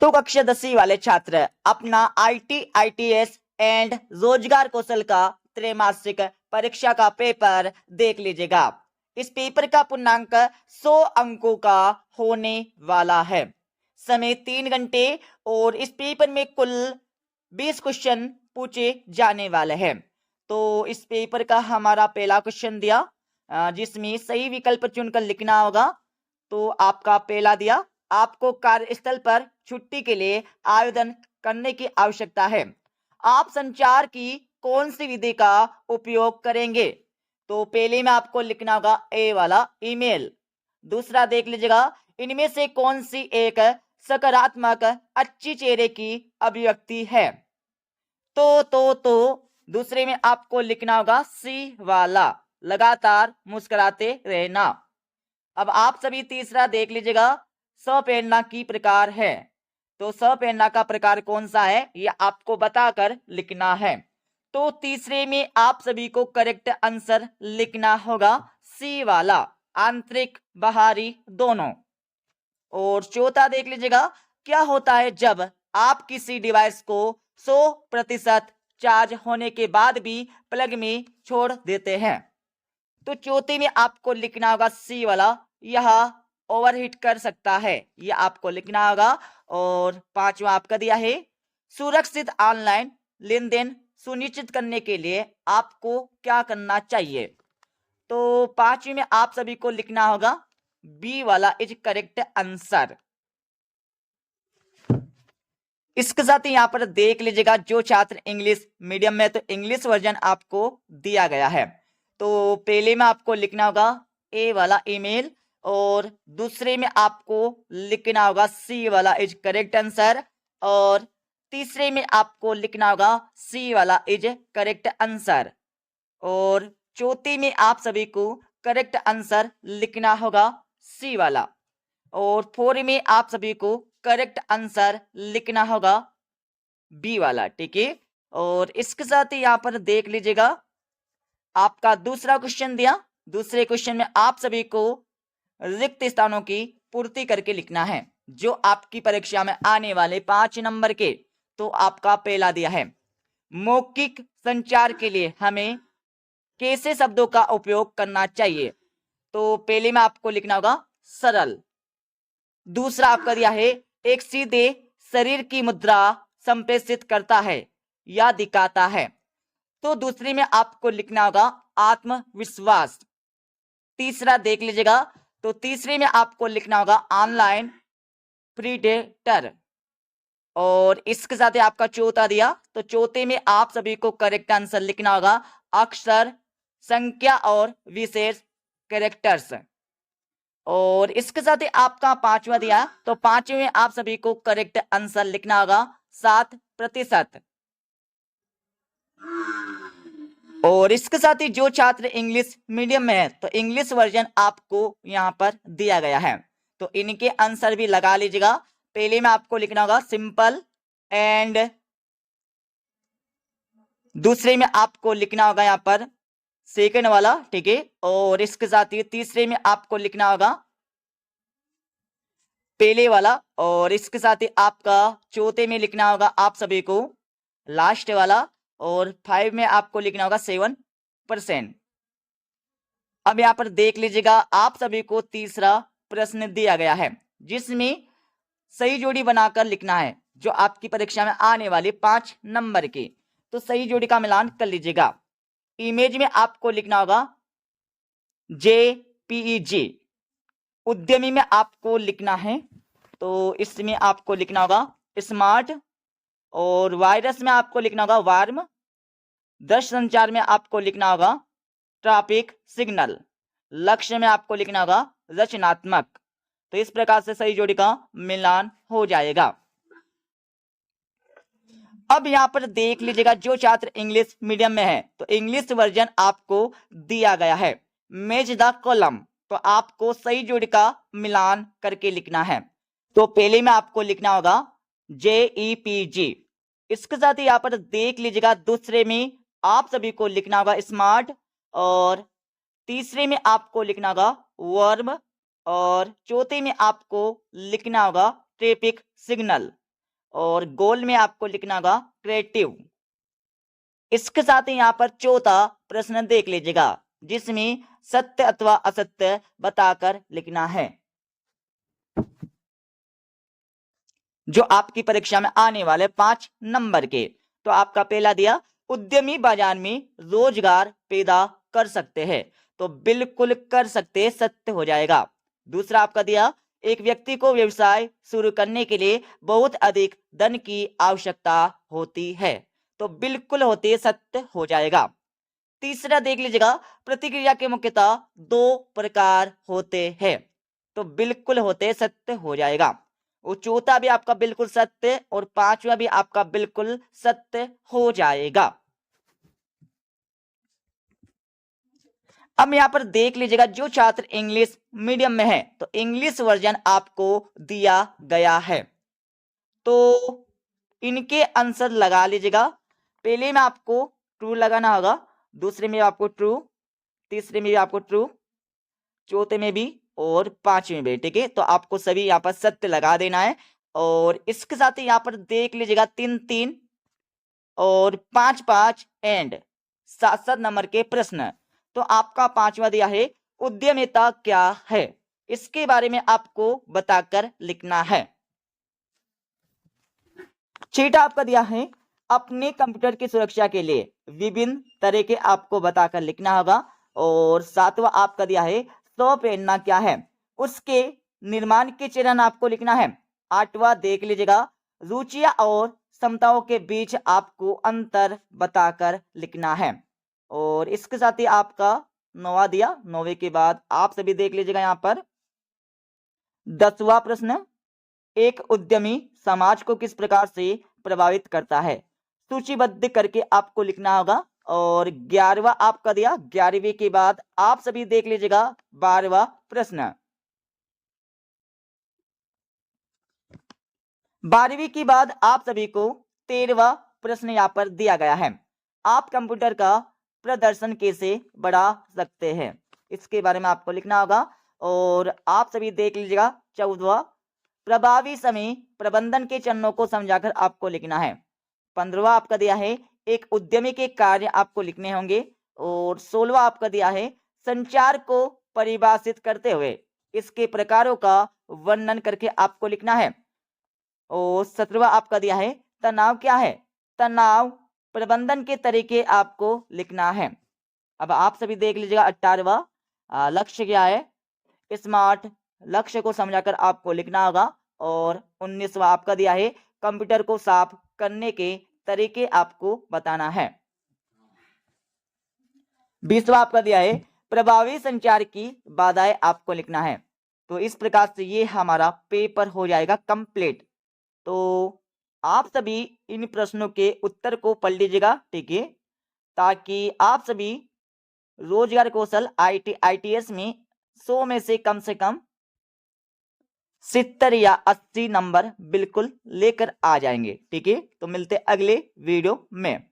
तो कक्षा 10वीं वाले छात्र अपना आईटी, आईटीएस एंड रोजगार कौशल का त्रैमासिक परीक्षा का पेपर देख लीजिएगा। इस पेपर का पूर्णांक 100 अंकों का होने वाला है। समय 3 घंटे और इस पेपर में कुल 20 क्वेश्चन पूछे जाने वाले हैं। तो इस पेपर का हमारा पहला क्वेश्चन दिया जिसमें सही विकल्प चुनकर लिखना होगा। तो आपका पहला दिया, आपको कार्यस्थल पर छुट्टी के लिए आवेदन करने की आवश्यकता है। आप संचार की कौन सी विधि का उपयोग करेंगे? तो पहले में आपको लिखना होगा ए वाला, ईमेल। दूसरा देख लीजिएगा, इनमें से कौन सी एक सकारात्मक अच्छी चेहरे की अभिव्यक्ति है? तो दूसरे में आपको लिखना होगा सी वाला, लगातार मुस्कुराते रहना। अब आप सभी तीसरा देख लीजिएगा, सप्रेरणा की प्रकार है। तो सप्रेरणा का प्रकार कौन सा है यह आपको बताकर लिखना है। तो तीसरे में आप सभी को करेक्ट आंसर लिखना होगा सी वाला, आंतरिक बाहरी दोनों। और चौथा देख लीजिएगा, क्या होता है जब आप किसी डिवाइस को 100% चार्ज होने के बाद भी प्लग में छोड़ देते हैं? तो चौथे में आपको लिखना होगा सी वाला, यह ओवरहीट कर सकता है, यह आपको लिखना होगा। और पांचवा आपका दिया है, सुरक्षित ऑनलाइन लेन-देन सुनिश्चित करने के लिए आपको क्या करना चाहिए? तो पांचवी में आप सभी को लिखना होगा बी वाला इज करेक्ट आंसर। इसके साथ ही यहाँ पर देख लीजिएगा, जो छात्र इंग्लिश मीडियम में, तो इंग्लिश वर्जन आपको दिया गया है। तो पहले में आपको लिखना होगा ए वाला, ईमेल। और दूसरे में आपको लिखना होगा सी वाला इज करेक्ट आंसर। और तीसरे में आपको लिखना होगा सी वाला इज करेक्ट आंसर। और चौथे में आप सभी को करेक्ट आंसर लिखना होगा सी वाला। और फोर में आप सभी को करेक्ट आंसर लिखना होगा बी वाला। ठीक है। और इसके साथ ही यहाँ पर देख लीजिएगा, आपका दूसरा क्वेश्चन दिया। दूसरे क्वेश्चन में आप सभी को रिक्त स्थानों की पूर्ति करके लिखना है, जो आपकी परीक्षा में आने वाले 5 नंबर के। तो आपका पहला दिया है, मौखिक संचार के लिए हमें कैसे शब्दों का उपयोग करना चाहिए? तो पहले में आपको लिखना होगा सरल। दूसरा आपका दिया है, एक सीधे शरीर की मुद्रा संप्रेषित करता है या दिखाता है। तो दूसरे में आपको लिखना होगा आत्मविश्वास। तीसरा देख लीजिएगा, तो तीसरे में आपको लिखना होगा ऑनलाइन प्रीडेटर। और इसके साथ ही आपका चौथा दिया, तो चौथे में आप सभी को करेक्ट आंसर लिखना होगा अक्षर, संख्या और विशेष कैरेक्टर्स। और इसके साथ ही आपका पांचवा दिया, तो पांचवे में आप सभी को करेक्ट आंसर लिखना होगा 7%। और इसके साथ ही जो छात्र इंग्लिश मीडियम में है, तो इंग्लिश वर्जन आपको यहां पर दिया गया है, तो इनके आंसर भी लगा लीजिएगा। पहले में आपको लिखना होगा सिंपल, एंड दूसरे में आपको लिखना होगा यहां पर सेकंड वाला। ठीक है। और इसके साथ ही तीसरे में आपको लिखना होगा पहले वाला। और इसके साथ ही आपका चौथे में लिखना होगा आप सभी को लास्ट वाला। और 5 में आपको लिखना होगा 7%। अब यहां पर देख लीजिएगा, आप सभी को तीसरा प्रश्न दिया गया है, जिसमें सही जोड़ी बनाकर लिखना है, जो आपकी परीक्षा में आने वाले 5 नंबर की। तो सही जोड़ी का मिलान कर लीजिएगा। इमेज में आपको लिखना होगा JPEG। उद्यमी में आपको लिखना है, तो इसमें आपको लिखना होगा स्मार्ट। और वायरस में आपको लिखना होगा वार्म। दृश्य संचार में आपको लिखना होगा ट्रैफिक सिग्नल। लक्ष्य में आपको लिखना होगा रचनात्मक। तो इस प्रकार से सही जोड़ी का मिलान हो जाएगा। अब यहां पर देख लीजिएगा, जो छात्र इंग्लिश मीडियम में है, तो इंग्लिश वर्जन आपको दिया गया है मैच द कॉलम। तो आपको सही जोड़ी का मिलान करके लिखना है। तो पहले में आपको लिखना होगा JEPG। इसके साथ ही यहां पर देख लीजिएगा, दूसरे में आप सभी को लिखना होगा स्मार्ट। और तीसरे में आपको लिखना होगा वर्म। और चौथे में आपको लिखना होगा ट्रैफिक सिग्नल। और गोल में आपको लिखना होगा क्रिएटिव। इसके साथ ही यहाँ पर चौथा प्रश्न देख लीजिएगा, जिसमें सत्य अथवा असत्य बताकर लिखना है, जो आपकी परीक्षा में आने वाले 5 नंबर के। तो आपका पहला दिया, उद्यमी बाजार में रोजगार पैदा कर सकते हैं, तो बिल्कुल कर सकते, सत्य हो जाएगा। दूसरा आपका दिया, एक व्यक्ति को व्यवसाय शुरू करने के लिए बहुत अधिक धन की आवश्यकता होती है, तो बिल्कुल होती, सत्य हो जाएगा। तीसरा देख लीजिएगा, प्रतिक्रिया के मुख्यतः 2 प्रकार होते हैं, तो बिल्कुल होते, सत्य हो जाएगा। वो चौथा भी आपका बिल्कुल सत्य और पांचवा भी आपका बिल्कुल सत्य हो जाएगा। अब यहां पर देख लीजिएगा, जो छात्र इंग्लिश मीडियम में है तो इंग्लिश वर्जन आपको दिया गया है, तो इनके आंसर लगा लीजिएगा। पहले में आपको ट्रू लगाना होगा, दूसरे में आपको ट्रू, तीसरे में भी आपको ट्रू, चौथे में भी और पांचवें में, ठीक है। तो आपको सभी यहाँ पर सत्य लगा देना है। और इसके साथ ही यहाँ पर देख लीजिएगा 3-3 और 5-5 एंड 7-7 नंबर के प्रश्न। तो आपका पांचवा दिया है, उद्यमिता क्या है, इसके बारे में आपको बताकर लिखना है। छठा आपका दिया है, अपने कंप्यूटर की सुरक्षा के लिए विभिन्न तरह के आपको बताकर लिखना होगा। और सातवां आपका दिया है, सौ प्रेरणा क्या है, उसके निर्माण के चरण आपको लिखना है। आठवां देख लीजिएगा, रुचियां और क्षमताओं के बीच आपको अंतर बताकर लिखना है। और इसके साथ ही आपका नौवां दिया, नौवे के बाद आप सभी देख लीजिएगा यहाँ पर 10वां प्रश्न, एक उद्यमी समाज को किस प्रकार से प्रभावित करता है, सूचीबद्ध करके आपको लिखना होगा। और 11वां आपका दिया, 11वीं के बाद आप सभी देख लीजिएगा 12वां प्रश्न। 12वीं के बाद आप सभी को 13वां प्रश्न यहाँ पर दिया गया है, आप कंप्यूटर का प्रदर्शन कैसे बढ़ा सकते हैं, इसके बारे में आपको लिखना होगा। और आप सभी देख लीजिएगा 14वां, प्रभावी समय प्रबंधन के चरणों को समझाकर आपको लिखना है। 15वां आपका दिया है, एक उद्यमी के कार्य आपको लिखने होंगे। और 16वां आपका दिया है, संचार को परिभाषित करते हुए इसके प्रकारों का वर्णन करके आपको लिखना है। और 17वां आपका दिया है, तनाव क्या है, तनाव प्रबंधन के तरीके आपको लिखना है। अब आप सभी देख लीजिएगा 18वां, लक्ष्य क्या है, स्मार्ट लक्ष्य को समझाकर आपको लिखना होगा। और 19वां आपका दिया है, कंप्यूटर को साफ करने के तरीके आपको बताना है। 20वां आपका दिया है, प्रभावी संचार की बाधाएं आपको लिखना है। तो इस प्रकार से ये हमारा पेपर हो जाएगा कंप्लीट। तो आप सभी इन प्रश्नों के उत्तर को पढ़ लीजिएगा, ठीक है, ताकि आप सभी रोजगार कौशल ITS में 100 में से कम 70 या 80 नंबर बिल्कुल लेकर आ जाएंगे, ठीक है। तो मिलते अगले वीडियो में।